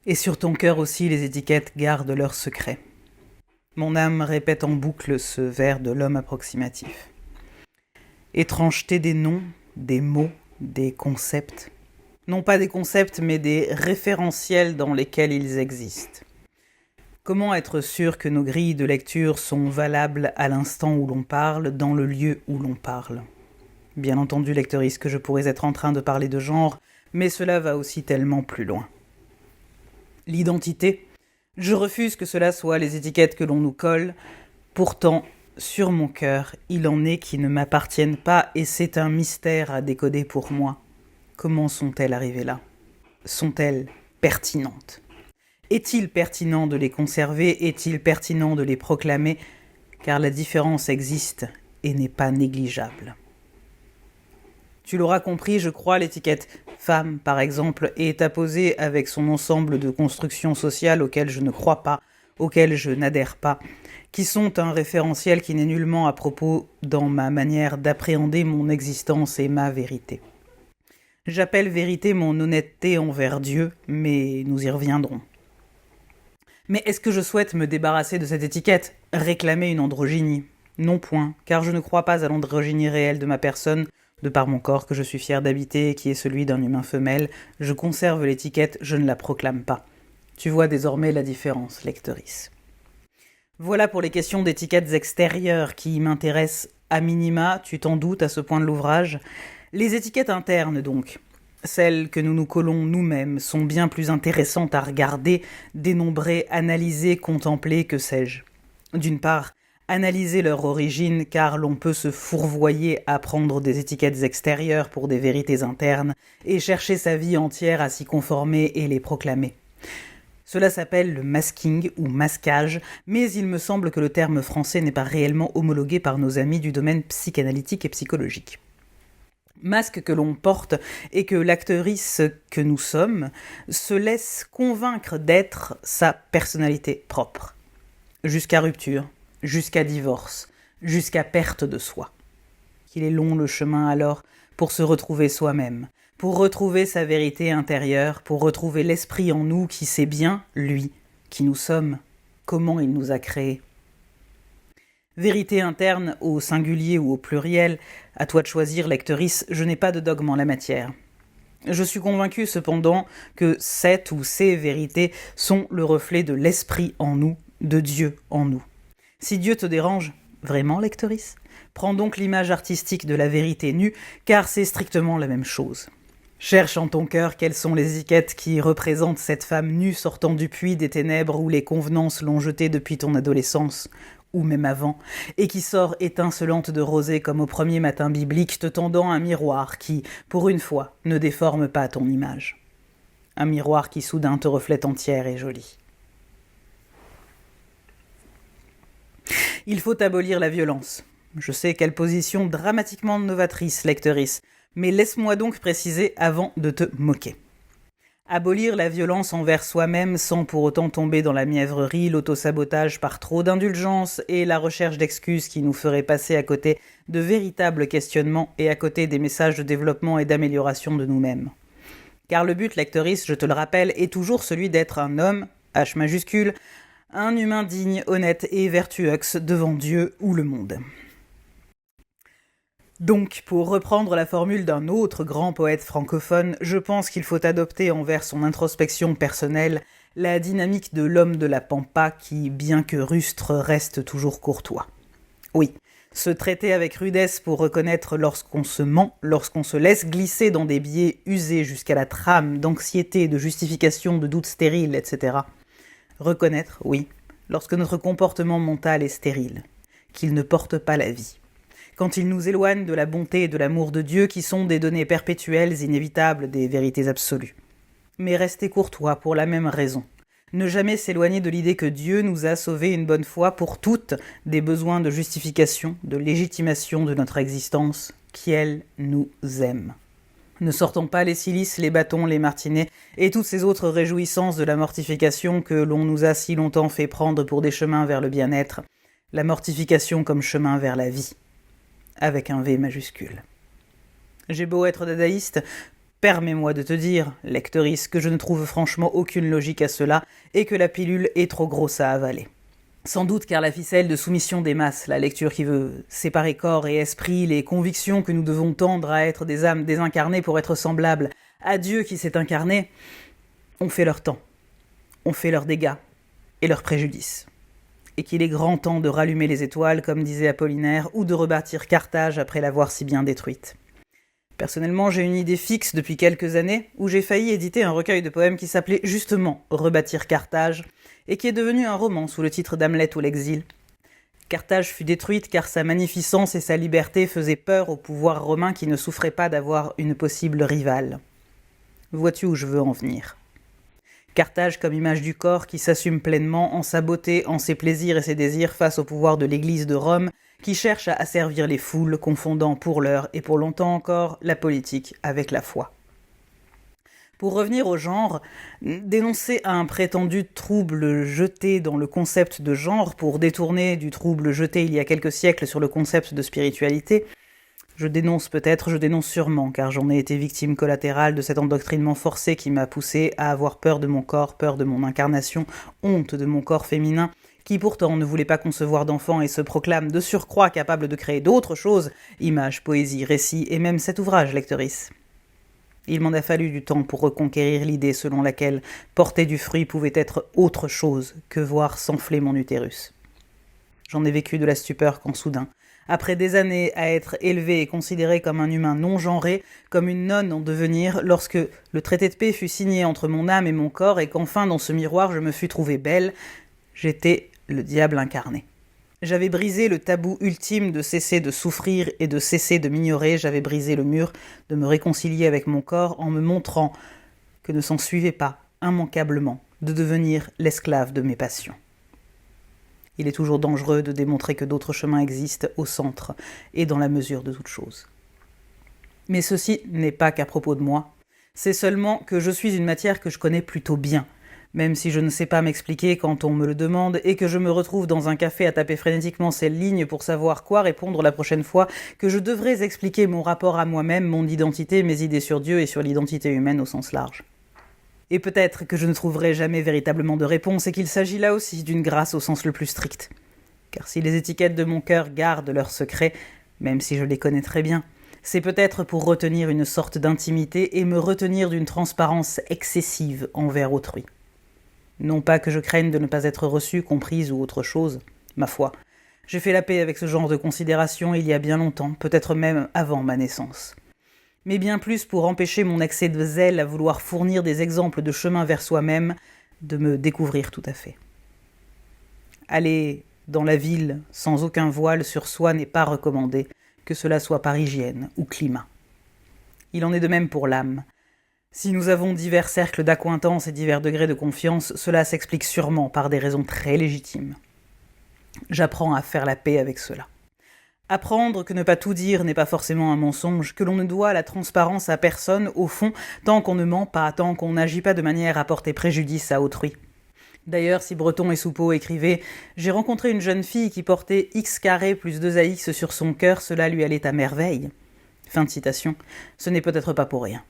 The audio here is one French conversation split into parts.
Et sur ton cœur aussi les étiquettes gardent leurs secrets. Mon âme répète en boucle ce vers de l'homme approximatif. Étrangeté des noms, des mots, des concepts. Non pas des concepts, mais des référentiels dans lesquels ils existent. Comment être sûr que nos grilles de lecture sont valables à l'instant où l'on parle, dans le lieu où l'on parle ? Bien entendu, lectrice, que je pourrais être en train de parler de genre, mais cela va aussi tellement plus loin. L'identité, je refuse que cela soit les étiquettes que l'on nous colle. Pourtant, sur mon cœur, il en est qui ne m'appartiennent pas et c'est un mystère à décoder pour moi. Comment sont-elles arrivées là ? Sont-elles pertinentes ? Est-il pertinent de les conserver ? Est-il pertinent de les proclamer ? Car la différence existe et n'est pas négligeable. Tu l'auras compris, je crois, l'étiquette femme, par exemple, est apposée avec son ensemble de constructions sociales auxquelles je ne crois pas, auxquelles je n'adhère pas, qui sont un référentiel qui n'est nullement à propos dans ma manière d'appréhender mon existence et ma vérité. J'appelle vérité mon honnêteté envers Dieu, mais nous y reviendrons. Mais est-ce que je souhaite me débarrasser de cette étiquette ? Réclamer une androgynie ? Non point, car je ne crois pas à l'androgynie réelle de ma personne, de par mon corps que je suis fier d'habiter et qui est celui d'un humain femelle. Je conserve l'étiquette, je ne la proclame pas. Tu vois désormais la différence, lectrice. Voilà pour les questions d'étiquettes extérieures qui m'intéressent à minima, tu t'en doutes à ce point de l'ouvrage. Les étiquettes internes donc, celles que nous nous collons nous-mêmes, sont bien plus intéressantes à regarder, dénombrer, analyser, contempler, que sais-je. D'une part, analyser leur origine, car l'on peut se fourvoyer à prendre des étiquettes extérieures pour des vérités internes et chercher sa vie entière à s'y conformer et les proclamer. Cela s'appelle le masking ou masquage, mais il me semble que le terme français n'est pas réellement homologué par nos amis du domaine psychanalytique et psychologique. Masque que l'on porte et que l'actrice que nous sommes se laisse convaincre d'être sa personnalité propre. Jusqu'à rupture, jusqu'à divorce, jusqu'à perte de soi. Qu'il est long le chemin alors pour se retrouver soi-même, pour retrouver sa vérité intérieure, pour retrouver l'esprit en nous qui sait bien, lui, qui nous sommes, comment il nous a créés. Vérité interne au singulier ou au pluriel, à toi de choisir, lectrice, je n'ai pas de dogme en la matière. Je suis convaincu cependant que cette ou ces vérités sont le reflet de l'esprit en nous, de Dieu en nous. Si Dieu te dérange, vraiment, lectrice, prends donc l'image artistique de la vérité nue, car c'est strictement la même chose. Cherche en ton cœur quelles sont les étiquettes qui représentent cette femme nue sortant du puits des ténèbres où les convenances l'ont jetée depuis ton adolescence, ou même avant, et qui sort étincelante de rosée comme au premier matin biblique, te tendant un miroir qui, pour une fois, ne déforme pas ton image. Un miroir qui soudain te reflète entière et jolie. Il faut abolir la violence. Je sais quelle position dramatiquement novatrice, lectrice, mais laisse-moi donc préciser avant de te moquer. Abolir la violence envers soi-même sans pour autant tomber dans la mièvrerie, l'autosabotage par trop d'indulgence et la recherche d'excuses qui nous feraient passer à côté de véritables questionnements et à côté des messages de développement et d'amélioration de nous-mêmes. Car le but, lectrice, je te le rappelle, est toujours celui d'être un homme, H majuscule, un humain digne, honnête et vertueux devant Dieu ou le monde. Donc, pour reprendre la formule d'un autre grand poète francophone, je pense qu'il faut adopter envers son introspection personnelle la dynamique de l'homme de la pampa qui, bien que rustre, reste toujours courtois. Oui, se traiter avec rudesse pour reconnaître lorsqu'on se ment, lorsqu'on se laisse glisser dans des biais usés jusqu'à la trame d'anxiété, de justification, de doutes stériles, etc. Reconnaître, oui, lorsque notre comportement mental est stérile, qu'il ne porte pas la vie. Quand il nous éloigne de la bonté et de l'amour de Dieu qui sont des données perpétuelles, inévitables, des vérités absolues. Mais rester courtois pour la même raison. Ne jamais s'éloigner de l'idée que Dieu nous a sauvés une bonne fois pour toutes des besoins de justification, de légitimation de notre existence, qu'elle nous aime. Ne sortons pas les silices, les bâtons, les martinets et toutes ces autres réjouissances de la mortification que l'on nous a si longtemps fait prendre pour des chemins vers le bien-être, la mortification comme chemin vers la vie. Avec un V majuscule. J'ai beau être dadaïste, Permets-moi de te dire, lectrice, que je ne trouve franchement aucune logique à cela et que la pilule est trop grosse à avaler. Sans doute car la ficelle de soumission des masses, la lecture qui veut séparer corps et esprit, les convictions que nous devons tendre à être des âmes désincarnées pour être semblables à Dieu qui s'est incarné, ont fait leur temps, ont fait leurs dégâts et leurs préjudices. Et qu'il est grand temps de rallumer les étoiles, comme disait Apollinaire, ou de rebâtir Carthage après l'avoir si bien détruite. Personnellement, j'ai une idée fixe depuis quelques années, où j'ai failli éditer un recueil de poèmes qui s'appelait justement « Rebâtir Carthage », et qui est devenu un roman sous le titre d'Hamlet ou l'exil. Carthage fut détruite car sa magnificence et sa liberté faisaient peur au pouvoir romain qui ne souffrait pas d'avoir une possible rivale. Vois-tu où je veux en venir ? Carthage comme image du corps qui s'assume pleinement en sa beauté, en ses plaisirs et ses désirs face au pouvoir de l'Église de Rome, qui cherche à asservir les foules, confondant pour l'heure et pour longtemps encore la politique avec la foi. Pour revenir au genre, dénoncer un prétendu trouble jeté dans le concept de genre pour détourner du trouble jeté il y a quelques siècles sur le concept de spiritualité, je dénonce sûrement, car j'en ai été victime collatérale de cet endoctrinement forcé qui m'a poussé à avoir peur de mon corps, peur de mon incarnation, honte de mon corps féminin, qui pourtant ne voulait pas concevoir d'enfant et se proclame de surcroît capable de créer d'autres choses, images, poésie, récits et même cet ouvrage, lectrice. Il m'en a fallu du temps pour reconquérir l'idée selon laquelle porter du fruit pouvait être autre chose que voir s'enfler mon utérus. J'en ai vécu de la stupeur quand soudain, après des années à être élevé et considéré comme un humain non genré, comme une nonne en devenir, lorsque le traité de paix fut signé entre mon âme et mon corps et qu'enfin dans ce miroir je me fus trouvée belle, j'étais le diable incarné. J'avais brisé le tabou ultime de cesser de souffrir et de cesser de m'ignorer, j'avais brisé le mur de me réconcilier avec mon corps en me montrant que ne s'en suivait pas, immanquablement, de devenir l'esclave de mes passions. Il est toujours dangereux de démontrer que d'autres chemins existent au centre et dans la mesure de toute chose. Mais ceci n'est pas qu'à propos de moi, c'est seulement que je suis une matière que je connais plutôt bien, même si je ne sais pas m'expliquer quand on me le demande et que je me retrouve dans un café à taper frénétiquement ces lignes pour savoir quoi répondre la prochaine fois, que je devrais expliquer mon rapport à moi-même, mon identité, mes idées sur Dieu et sur l'identité humaine au sens large. Et peut-être que je ne trouverai jamais véritablement de réponse et qu'il s'agit là aussi d'une grâce au sens le plus strict. Car si les étiquettes de mon cœur gardent leurs secrets, même si je les connais très bien, c'est peut-être pour retenir une sorte d'intimité et me retenir d'une transparence excessive envers autrui. Non pas que je craigne de ne pas être reçue, comprise ou autre chose, ma foi. J'ai fait la paix avec ce genre de considération il y a bien longtemps, peut-être même avant ma naissance. Mais bien plus pour empêcher mon excès de zèle à vouloir fournir des exemples de chemin vers soi-même, de me découvrir tout à fait. Aller dans la ville sans aucun voile sur soi n'est pas recommandé, que cela soit par hygiène ou climat. Il en est de même pour l'âme. Si nous avons divers cercles d'accointance et divers degrés de confiance, cela s'explique sûrement par des raisons très légitimes. J'apprends à faire la paix avec cela. Apprendre que ne pas tout dire n'est pas forcément un mensonge, que l'on ne doit la transparence à personne, au fond, tant qu'on ne ment pas, tant qu'on n'agit pas de manière à porter préjudice à autrui. D'ailleurs, si Breton et Soupeau écrivaient « J'ai rencontré une jeune fille qui portait X carré plus 2AX sur son cœur, cela lui allait à merveille. » Fin de citation. Ce n'est peut-être pas pour rien.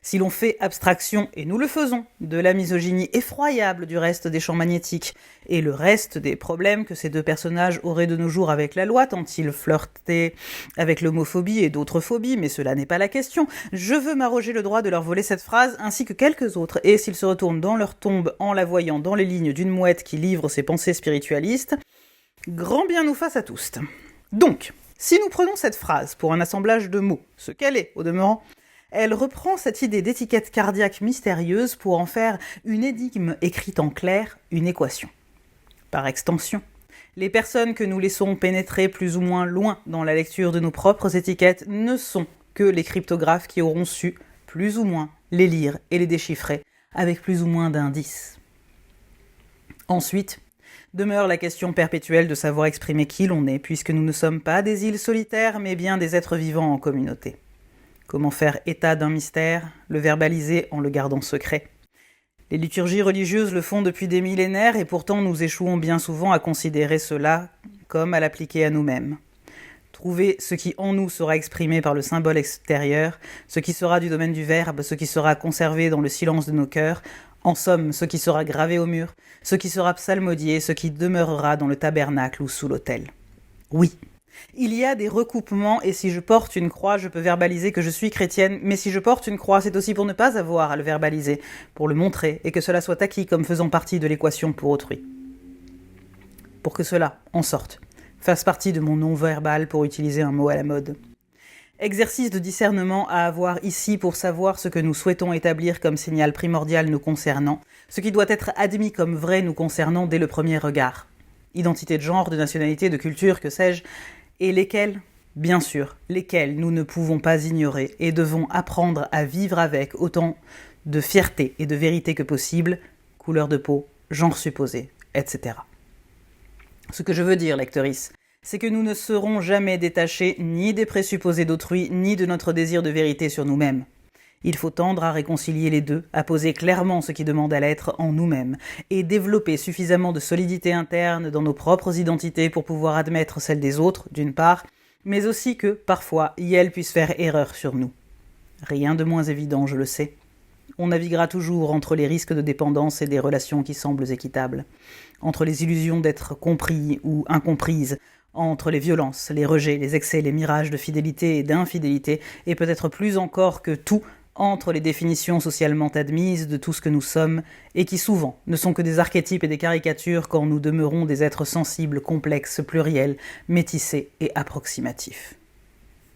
Si l'on fait abstraction, et nous le faisons, de la misogynie effroyable du reste des champs magnétiques, et le reste des problèmes que ces deux personnages auraient de nos jours avec la loi, tant ils flirtaient avec l'homophobie et d'autres phobies, mais cela n'est pas la question, je veux m'arroger le droit de leur voler cette phrase, ainsi que quelques autres, et s'ils se retournent dans leur tombe en la voyant dans les lignes d'une mouette qui livre ses pensées spiritualistes, grand bien nous fasse à tous. Donc, si nous prenons cette phrase pour un assemblage de mots, ce qu'elle est, au demeurant, elle reprend cette idée d'étiquette cardiaque mystérieuse pour en faire une énigme écrite en clair, une équation. Par extension, les personnes que nous laissons pénétrer plus ou moins loin dans la lecture de nos propres étiquettes ne sont que les cryptographes qui auront su, plus ou moins, les lire et les déchiffrer avec plus ou moins d'indices. Ensuite, demeure la question perpétuelle de savoir exprimer qui l'on est, puisque nous ne sommes pas des îles solitaires, mais bien des êtres vivants en communauté. Comment faire état d'un mystère, le verbaliser en le gardant secret. Les liturgies religieuses le font depuis des millénaires et pourtant nous échouons bien souvent à considérer cela comme à l'appliquer à nous-mêmes. trouver ce qui en nous sera exprimé par le symbole extérieur, ce qui sera du domaine du verbe, ce qui sera conservé dans le silence de nos cœurs, en somme, ce qui sera gravé au mur, ce qui sera psalmodié, ce qui demeurera dans le tabernacle ou sous l'autel. Oui, il y a des recoupements, et si je porte une croix, je peux verbaliser que je suis chrétienne, mais si je porte une croix, c'est aussi pour ne pas avoir à le verbaliser, pour le montrer, et que cela soit acquis comme faisant partie de l'équation pour autrui. Pour que cela en sorte, fasse partie de mon non-verbal, pour utiliser un mot à la mode. Exercice de discernement à avoir ici pour savoir ce que nous souhaitons établir comme signal primordial nous concernant, ce qui doit être admis comme vrai nous concernant dès le premier regard. Identité de genre, de nationalité, de culture, que sais-je, et lesquels, bien sûr, lesquels nous ne pouvons pas ignorer et devons apprendre à vivre avec autant de fierté et de vérité que possible, couleur de peau, genre supposé, etc. Ce que je veux dire, lectrice, c'est que nous ne serons jamais détachés ni des présupposés d'autrui, ni de notre désir de vérité sur nous-mêmes. Il faut tendre à réconcilier les deux, à poser clairement ce qui demande à l'être en nous-mêmes, et développer suffisamment de solidité interne dans nos propres identités pour pouvoir admettre celles des autres, d'une part, mais aussi que, parfois, elles puissent faire erreur sur nous. Rien de moins évident, je le sais. On naviguera toujours entre les risques de dépendance et des relations qui semblent équitables, entre les illusions d'être compris ou incomprises, entre les violences, les rejets, les excès, les mirages de fidélité et d'infidélité, et peut-être plus encore que tout, entre les définitions socialement admises de tout ce que nous sommes, et qui souvent ne sont que des archétypes et des caricatures quand nous demeurons des êtres sensibles, complexes, pluriels, métissés et approximatifs.